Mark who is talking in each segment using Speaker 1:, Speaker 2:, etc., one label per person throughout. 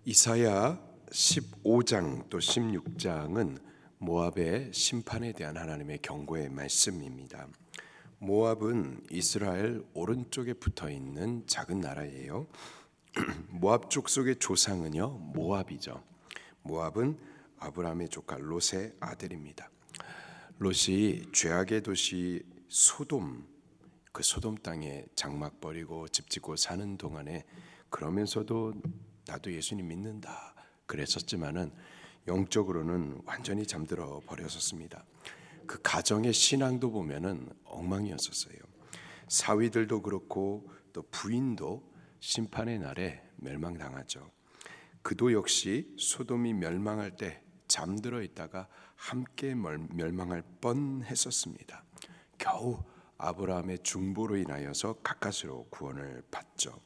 Speaker 1: 이사야 15장 또 16장은 모압의 심판에 대한 하나님의 경고의 말씀입니다. 모압은 이스라엘 오른쪽에 붙어 있는 작은 나라예요. 모압 족속의 조상은요 모압이죠. 모압은 아브라함의 조카 롯의 아들입니다. 롯이 죄악의 도시 소돔, 그 소돔 땅에 장막 버리고 집 짓고 사는 동안에 그러면서도 나도 예수님 믿는다 그랬었지만은 영적으로는 완전히 잠들어 버렸었습니다. 그 가정의 신앙도 보면은 엉망이었었어요. 사위들도 그렇고 또 부인도 심판의 날에 멸망당하죠. 그도 역시 소돔이 멸망할 때 잠들어 있다가 함께 멸망할 뻔했었습니다. 겨우 아브라함의 중보로 인하여서 가까스로 구원을 받죠.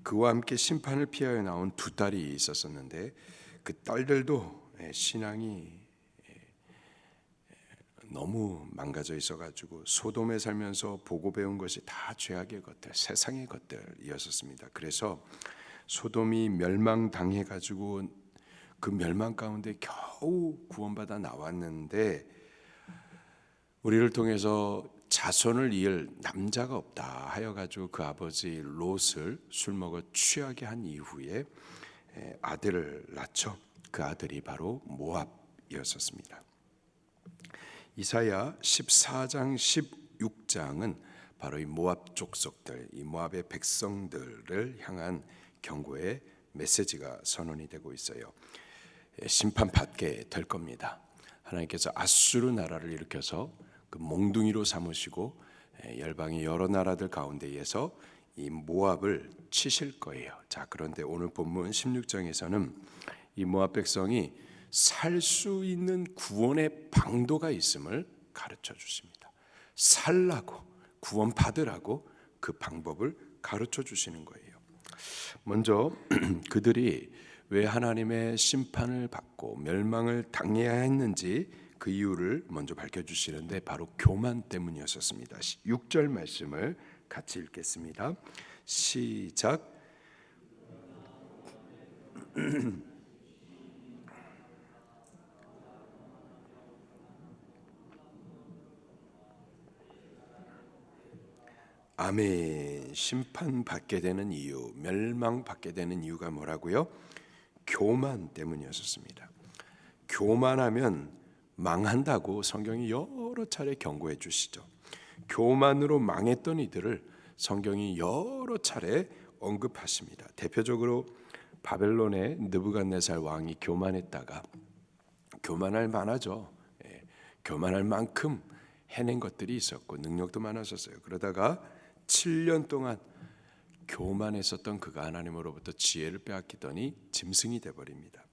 Speaker 1: 그와 함께 심판을 피하여 나온 두 딸이 있었었는데 그 딸들도 신앙이 너무 망가져 있어가지고 소돔에 살면서 보고 배운 것이 다 죄악의 것들, 세상의 것들이었습니다. 그래서 소돔이 멸망당해가지고 그 멸망 가운데 겨우 구원받아 나왔는데 우리를 통해서 자손을 이을 남자가 없다 하여가지고 그 아버지 롯을 술 먹어 취하게 한 이후에 아들을 낳죠. 그 아들이 바로 모압이었습니다. 이사야 14장 16장은 바로 이 모압 족속들, 이 모압의 백성들을 향한 경고의 메시지가 선언이 되고 있어요. 심판받게 될 겁니다. 하나님께서 아수르 나라를 일으켜서 그 몽둥이로 삼으시고 열방의 여러 나라들 가운데에서 이 모압을 치실 거예요. 자, 그런데 오늘 본문 16장에서는 이 모압 백성이 살 수 있는 구원의 방도가 있음을 가르쳐 주십니다. 살라고 구원 받으라고 그 방법을 가르쳐 주시는 거예요. 먼저 그들이 왜 하나님의 심판을 받고 멸망을 당해야 했는지 그 이유를 먼저 밝혀주시는데 바로 교만 때문이었습니다. 6절 말씀을 같이 읽겠습니다. 시작. 아멘. 심판받게 되는 이유, 멸망받게 되는 이유가 뭐라고요? 교만 때문이었습니다. 교만하면 망한다고 성경이 여러 차례 경고해 주시죠. 교만으로 망했던 이들을 성경이 여러 차례 언급하십니다. 대표적으로 바벨론의 느부갓네살 왕이 교만했다가 교만할 만하죠. 교만할 만큼 해낸 것들이 있었고 능력도 많았었어요. 그러다가 7년 동안 교만했었던 그가 하나님으로부터 지혜를 빼앗기더니 짐승이 되어버립니다.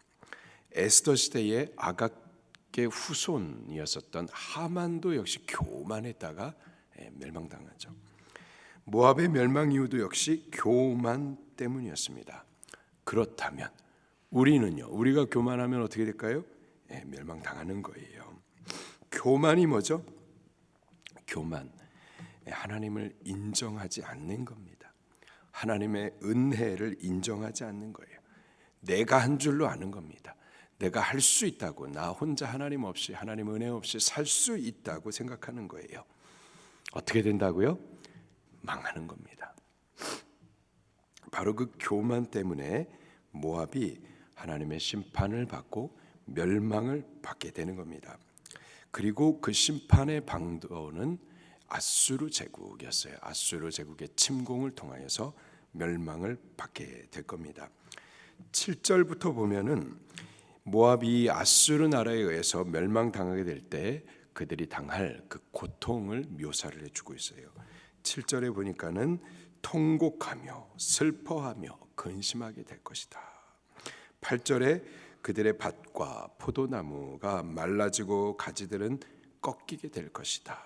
Speaker 1: 에스더 시대의 아각의 후손이었었던 하만도 역시 교만했다가 멸망당하죠. 모압의 멸망 이유도 역시 교만 때문이었습니다. 그렇다면 우리는요, 우리가 교만하면 어떻게 될까요? 멸망당하는 거예요. 교만이 뭐죠? 교만, 하나님을 인정하지 않는 겁니다. 하나님의 은혜를 인정하지 않는 거예요. 내가 한 줄로 아는 겁니다. 내가 할 수 있다고, 나 혼자 하나님 없이, 하나님 은혜 없이 살 수 있다고 생각하는 거예요. 어떻게 된다고요? 망하는 겁니다. 바로 그 교만 때문에 모압이 하나님의 심판을 받고 멸망을 받게 되는 겁니다. 그리고 그 심판의 방도는 아수르 제국이었어요. 아수르 제국의 침공을 통하여서 멸망을 받게 될 겁니다. 7절부터 보면은 모압이 아수르 나라에 의해서 멸망당하게 될 때 그들이 당할 그 고통을 묘사를 해주고 있어요. 7절에 보니까는 통곡하며 슬퍼하며 근심하게 될 것이다. 8절에 그들의 밭과 포도나무가 말라지고 가지들은 꺾이게 될 것이다.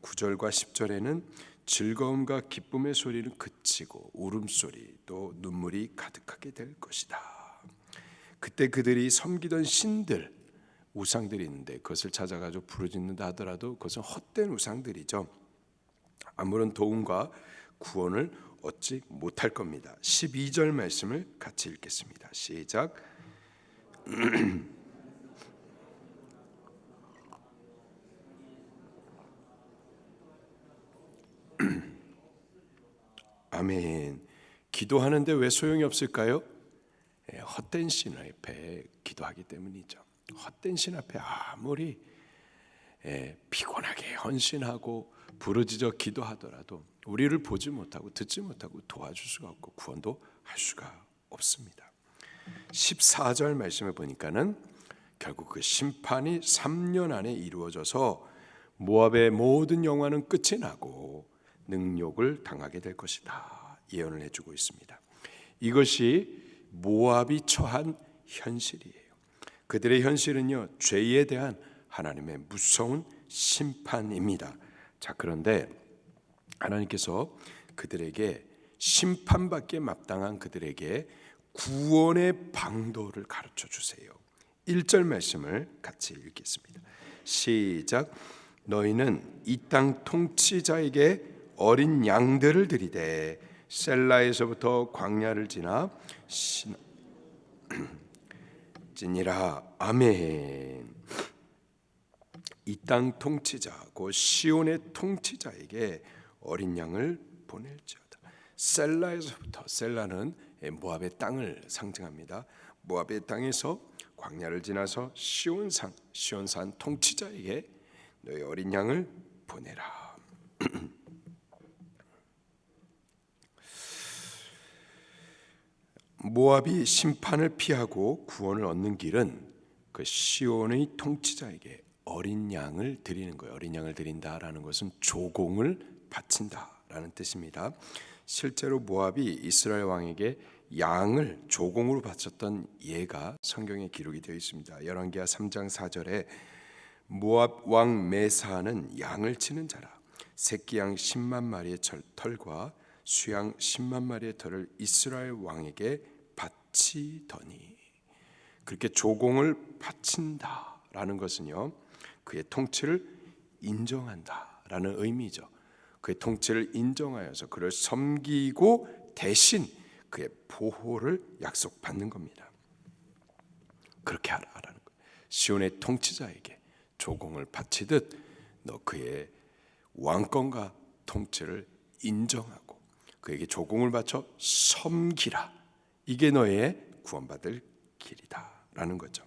Speaker 1: 9절과 10절에는 즐거움과 기쁨의 소리는 그치고 울음소리 또 눈물이 가득하게 될 것이다. 그때 그들이 섬기던 신들, 우상들이 있는데 그것을 찾아가지고 부르짖는다 하더라도 그것은 헛된 우상들이죠. 아무런 도움과 구원을 얻지 못할 겁니다. 12절 말씀을 같이 읽겠습니다. 시작. 아멘. 기도하는데 왜 소용이 없을까요? 헛된 신 앞에 기도하기 때문이죠. 헛된 신 앞에 아무리 피곤하게 헌신하고 부르짖어 기도하더라도 우리를 보지 못하고 듣지 못하고 도와줄 수가 없고 구원도 할 수가 없습니다. 14절 말씀에 보니까는 결국 그 심판이 3년 안에 이루어져서 모압의 모든 영화는 끝이 나고 능욕을 당하게 될 것이다 예언을 해주고 있습니다. 이것이 모압이 처한 현실이에요. 그들의 현실은요, 죄에 대한 하나님의 무서운 심판입니다. 자, 그런데 하나님께서 그들에게 심판받기에 마땅한 그들에게 구원의 방도를 가르쳐 주세요. 1절 말씀을 같이 읽겠습니다. 시작. 너희는 이 땅 통치자에게 어린 양들을 드리되 셀라에서부터 광야를 지나 지니라. 아멘. 이 땅 통치자 곧 시온의 통치자에게 어린 양을 보낼지어다. 셀라에서부터, 셀라는 모압의 땅을 상징합니다. 모압의 땅에서 광야를 지나서 시온산 통치자에게 너희 어린 양을 보내라. 모압이 심판을 피하고 구원을 얻는 길은 그 시온의 통치자에게 어린 양을 드리는 거예요. 어린 양을 드린다라는 것은 조공을 바친다라는 뜻입니다. 실제로 모압이 이스라엘 왕에게 양을 조공으로 바쳤던 예가 성경에 기록이 되어 있습니다. 열왕기하 3장 4절에 모압 왕 메사는 양을 치는 자라. 새끼 양 10만 마리의 털과 수양 10만 마리의 털을 이스라엘 왕에게 바치더니, 그렇게 조공을 바친다라는 것은요, 그의 통치를 인정한다라는 의미죠. 그의 통치를 인정하여서 그를 섬기고 대신 그의 보호를 약속받는 겁니다. 그렇게 하라라는 거예요. 시온의 통치자에게 조공을 바치듯 너 그의 왕권과 통치를 인정하고 그에게 조공을 바쳐 섬기라. 이게 너의 구원받을 길이다라는 거죠.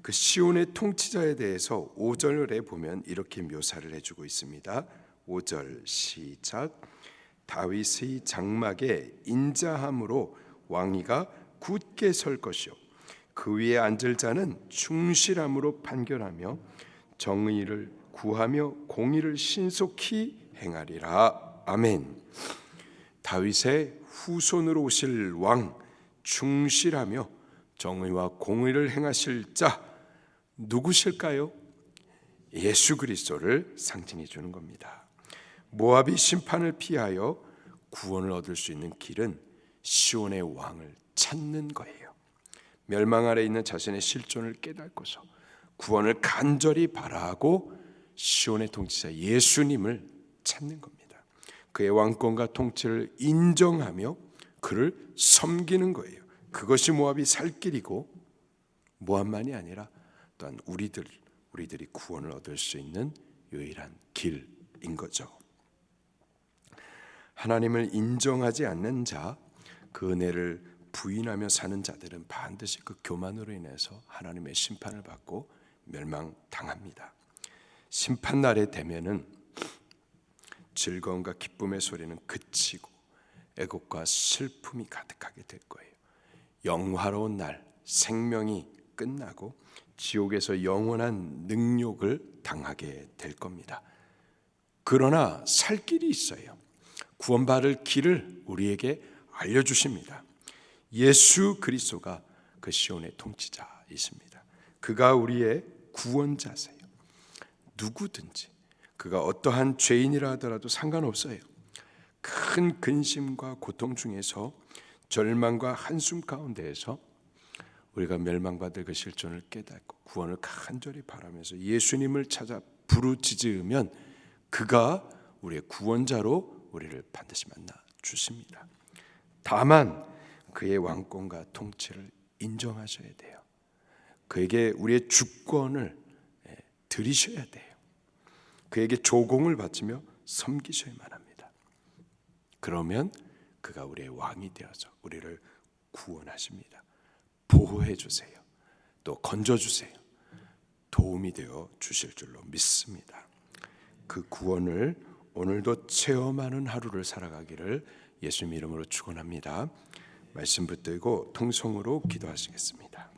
Speaker 1: 그 시온의 통치자에 대해서 5절에 보면 이렇게 묘사를 해주고 있습니다. 5절 시작. 다윗의 장막에 인자함으로 왕위가 굳게 설 것이요 그 위에 앉을 자는 충실함으로 판결하며 정의를 구하며 공의를 신속히 행하리라. 아멘. 다윗의 후손으로 오실 왕, 충실하며 정의와 공의를 행하실 자 누구실까요? 예수 그리스도를 상징해 주는 겁니다. 모압이 심판을 피하여 구원을 얻을 수 있는 길은 시온의 왕을 찾는 거예요. 멸망 아래 있는 자신의 실존을 깨닫고서 구원을 간절히 바라고 시온의 통치자 예수님을 찾는 겁니다. 그의 왕권과 통치를 인정하며 그를 섬기는 거예요. 그것이 모압이 살 길이고, 모압만이 아니라 또한 우리들이 구원을 얻을 수 있는 유일한 길인 거죠. 하나님을 인정하지 않는 자, 그 은혜를 부인하며 사는 자들은 반드시 그 교만으로 인해서 하나님의 심판을 받고 멸망당합니다. 심판날에 되면은 즐거움과 기쁨의 소리는 그치고 애곡과 슬픔이 가득하게 될 거예요. 영화로운 날, 생명이 끝나고 지옥에서 영원한 능욕을 당하게 될 겁니다. 그러나 살 길이 있어요. 구원받을 길을 우리에게 알려주십니다. 예수 그리스도가 그 시온의 통치자이십니다. 그가 우리의 구원자세요. 누구든지 그가 어떠한 죄인이라 하더라도 상관없어요. 큰 근심과 고통 중에서 절망과 한숨 가운데에서 우리가 멸망받을 그 실존을 깨닫고 구원을 간절히 바라면서 예수님을 찾아 부르짖으면 그가 우리의 구원자로 우리를 반드시 만나 주십니다. 다만 그의 왕권과 통치를 인정하셔야 돼요. 그에게 우리의 주권을 드리셔야 돼요. 그에게 조공을 바치며 섬기셔야만 합니다. 그러면 그가 우리의 왕이 되어서 우리를 구원하십니다. 보호해 주세요. 또 건져 주세요. 도움이 되어 주실 줄로 믿습니다. 그 구원을 오늘도 체험하는 하루를 살아가기를 예수님 이름으로 축원합니다. 말씀 붙들고 통성으로 기도하시겠습니다.